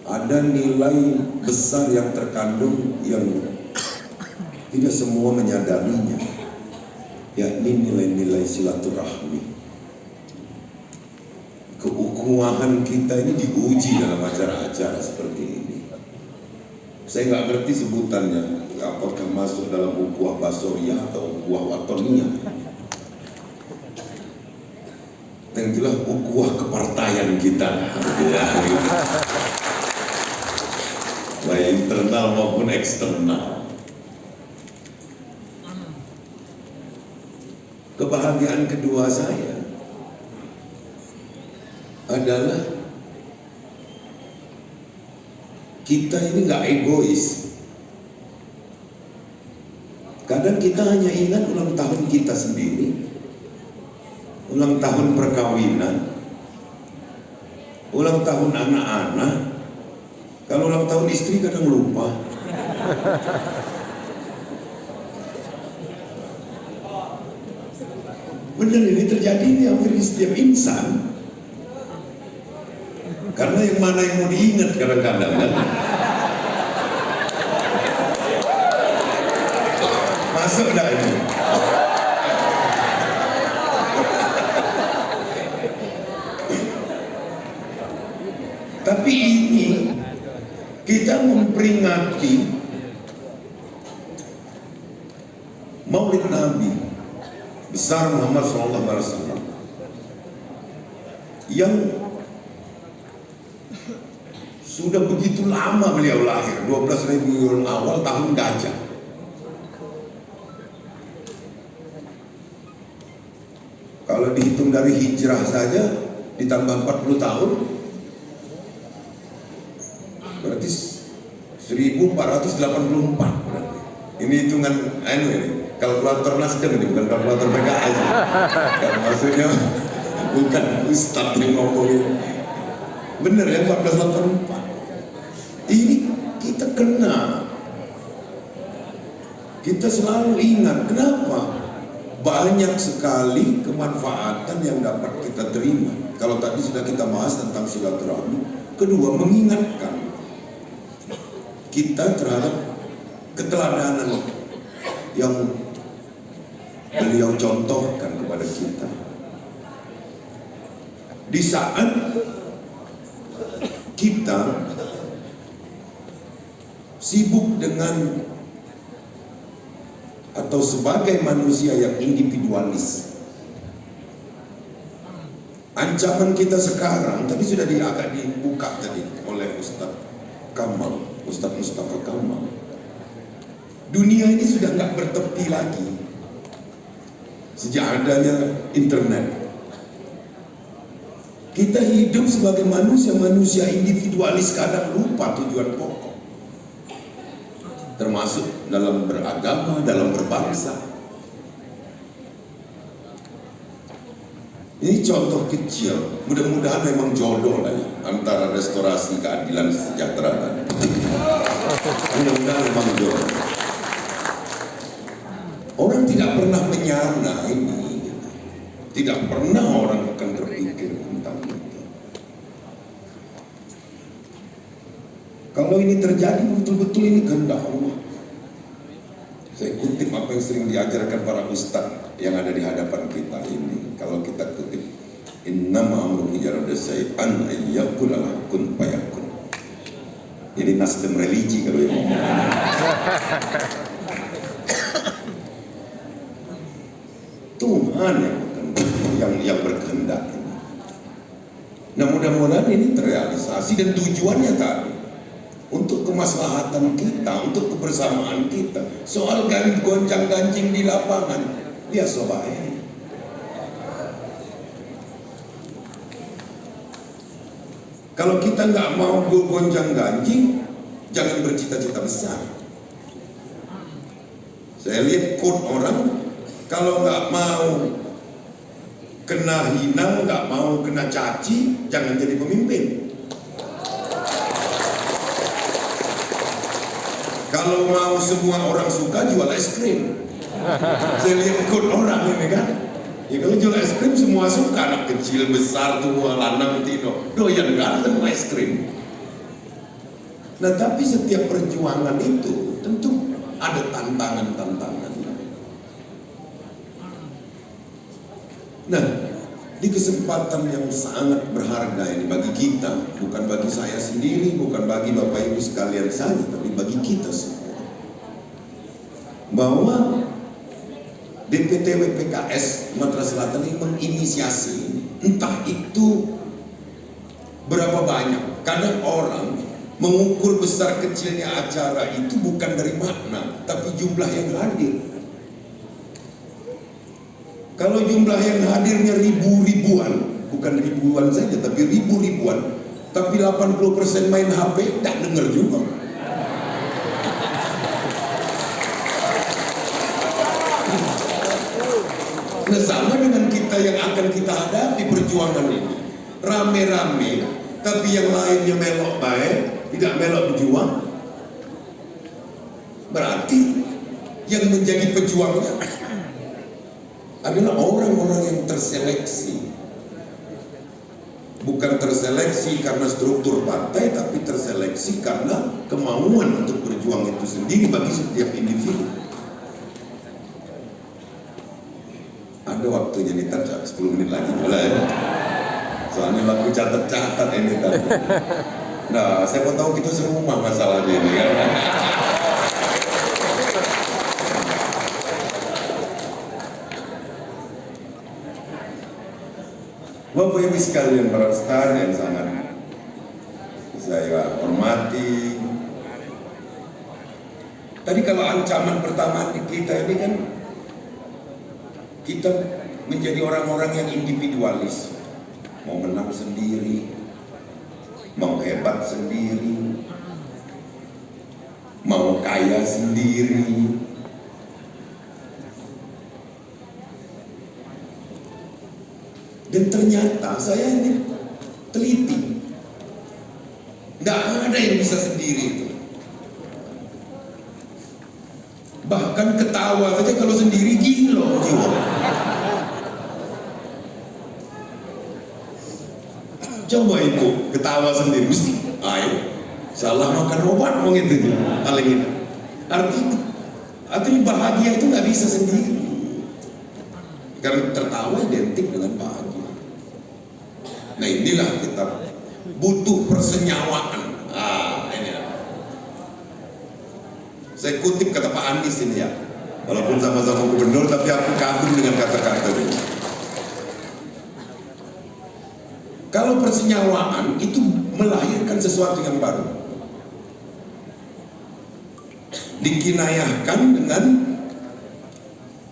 ada nilai besar yang terkandung yang tidak semua menyadarinya, yakni nilai-nilai silaturahmi. Keukhuwahan kita ini diuji dalam acara-acara seperti ini. Saya nggak ngerti sebutannya, apakah masuk dalam ukhuwah basoriyah atau ukhuwah watoniyah. Yang jelas ukhuwah kepartaian kita, baik internal maupun eksternal. Kebahagiaan kedua saya adalah kita ini nggak egois. Kadang kita hanya ingat ulang tahun kita sendiri, ulang tahun perkawinan, ulang tahun anak-anak. Kalau ulang tahun istri kadang lupa. Benar, ini terjadi di hampir setiap insan. Karena yang mana yang mau diingat kadang-kadang kan? Masuk dah ini. Tapi ini kita memperingati Maulid Nabi besar Muhammad SAW yang sudah begitu lama beliau lahir, 12 Rabiul Awal tahun gajah. Kalau dihitung dari hijrah saja ditambah 40 tahun berarti 1484 berarti. Ini hitungan ini kalkulator Nasdem, ini bukan kalkulator PKS. Maksudnya bukan Ustadz yang ngomongin. Bener ya, 1484. Ini kita kena. Kita selalu ingat. Kenapa? Banyak sekali kemanfaatan yang dapat kita terima. Kalau tadi sudah kita bahas tentang silaturahmi. Kedua, mengingatkan kita terhadap keteladanan yang beliau contohkan kepada kita. Di saat kita sibuk dengan atau sebagai manusia yang individualis, ancaman kita sekarang tadi sudah agak dibuka tadi oleh Ustaz Kamal, Ustaz Mustafa Kamal. Dunia ini sudah nggak bertepi lagi sejak adanya internet. Kita hidup sebagai manusia individualis, kadang lupa tujuan pokok, termasuk dalam beragama, dalam berbangsa. Ini contoh kecil, mudah-mudahan memang jodoh lah ya, antara restorasi keadilan sejahtera tadi. Mudah-mudahan memang jodoh. Orang tidak pernah menyana ini, tidak pernah orang akan berpikir tentang itu. Kalau ini terjadi betul-betul ini kehendak Allah. Saya kutip apa yang sering diajarkan para ustaz yang ada di hadapan kita ini. Kalau kita kutip, innama amruhu yarada syai'an ayyakula kun fayakun. Jadi Nasdem religi kalau yang ngomong. Tuhan yang berkehendak ini. Nah, mudah-mudahan ini terrealisasi dan tujuannya tadi untuk kemaslahatan kita, untuk kebersamaan kita. Soal gonjang-ganjing di lapangan, dia sobae. Kalau kita nggak mau gonjang-ganjing, jangan bercita-cita besar. Saya lihat quote orang, kalau nggak mau kena hina, nggak mau kena caci, jangan jadi pemimpin. Kalau mau semua orang suka, jual es krim. Saya lihat ikut orang ini kan. Ya kalau jual es krim semua suka, anak kecil, besar, tua, lanang, tino. Doyan kan semua es krim. Nah, tapi setiap perjuangan itu tentu ada tantangan-tantangan. Nah, di kesempatan yang sangat berharga ini bagi kita, bukan bagi saya sendiri, bukan bagi Bapak Ibu sekalian saja, tapi bagi kita semua, bahwa DPTW PKS Sumatera Selatan ini menginisiasi, entah itu berapa banyak. Kadang orang mengukur besar kecilnya acara itu bukan dari makna, tapi jumlah yang hadir. Kalau jumlah yang hadirnya ribu-ribuan, bukan ribuan saja, tapi ribu-ribuan, tapi 80% main HP, tak dengar juga. Nah, sama dengan kita yang akan kita hadapi perjuangan ini, rame-rame, tapi yang lainnya melok baik, tidak melok berjuang, berarti yang menjadi pejuangnya adalah orang-orang yang terseleksi. Bukan terseleksi karena struktur partai, tapi terseleksi karena kemauan untuk berjuang itu sendiri bagi setiap individu. Ada waktunya nih, 10 menit lagi boleh ya? Soalnya aku catat-catat ini tadi. Nah, saya mau tahu kita serumah masalahnya ini kan. Bapak Ibu sekalian, para star yang sangat saya hormati. Tadi kalau ancaman pertama kita ini kan, kita menjadi orang-orang yang individualis, mau menang sendiri, mau hebat sendiri, mau kaya sendiri. Dan ternyata saya ini teliti, nggak ada yang bisa sendiri itu. Bahkan ketawa saja kalau sendiri gila jiwa. Coba itu ketawa sendiri, mesti ayo salah makan obat mau gitu paling itu. Artinya bahagia itu nggak bisa sendiri, karena tertawa identik dengan bahagia. Nah, inilah kita butuh persenyawaan. Ini saya kutip kata Pak Anies ini ya, walaupun sama-sama gubernur, tapi aku kagum dengan kata-kata ini. Kalau persenyawaan itu melahirkan sesuatu yang baru, dikinayahkan dengan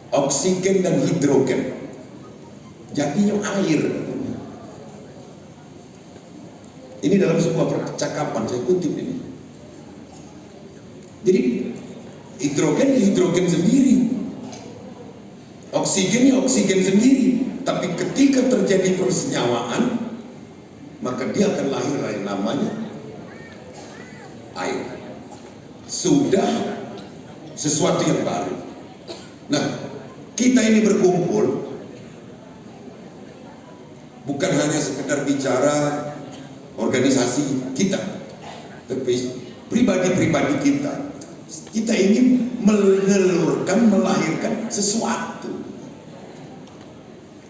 oksigen dan hidrogen, jadinya air. Ini dalam sebuah percakapan, saya kutip ini. Jadi hidrogen sendiri, oksigen sendiri, tapi ketika terjadi persenyawaan, maka dia akan lahir yang namanya air. Sudah sesuatu yang baru. Nah, kita ini berkumpul bukan hanya sekedar bicara organisasi kita, tapi pribadi-pribadi kita. Kita ingin menelurkan, melahirkan sesuatu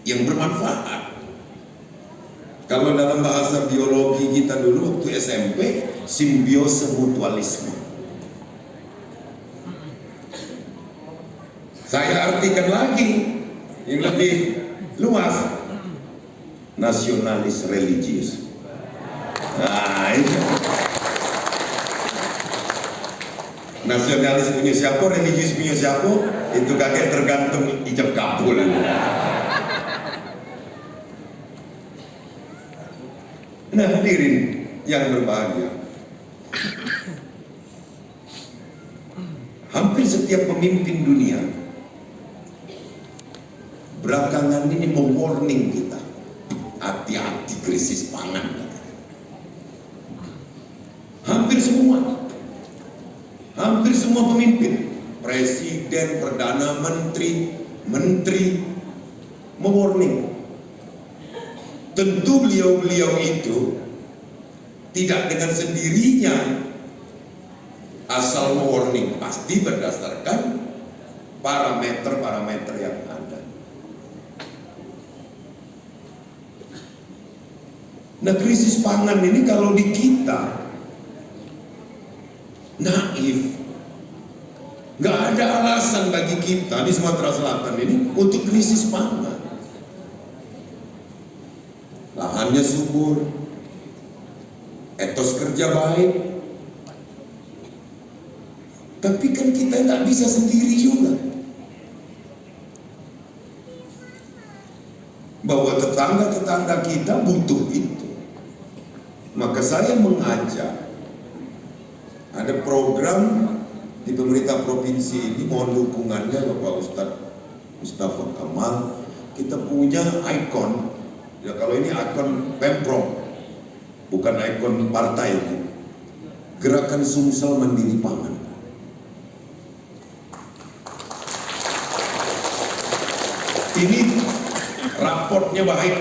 yang bermanfaat. Kalau dalam bahasa biologi kita dulu waktu SMP, simbiose mutualisme. Saya artikan lagi yang lebih luas, nasionalis religius. Nah, itu nasionalis punya siapa, religius punya siapa, itu kakek tergantung ijab kabul. Nah, hadirin yang berbahagia, hampir setiap pemimpin dunia belakangan ini mewarning kita, hati-hati krisis pangan. Hampir semua pemimpin, presiden, perdana menteri mewarning. Tentu beliau-beliau itu tidak dengan sendirinya Asal warning pasti berdasarkan parameter-parameter yang ada. Nah, krisis pangan ini kalau di kita naif, nggak ada alasan bagi kita di Sumatera Selatan ini untuk krisis pangan. Lahannya subur, etos kerja baik, tapi kan kita nggak bisa sendiri juga. Bahwa tetangga-tetangga kita butuh itu. Maka saya mengajak, ada program di pemerintah provinsi ini, mohon dukungannya Bapak Ustadz Mustafa Kamal. Kita punya ikon, ya kalau ini ikon Pemprov, bukan ikon partai ini. Gerakan Sumsel Mandiri Pangan. Ini raportnya baik.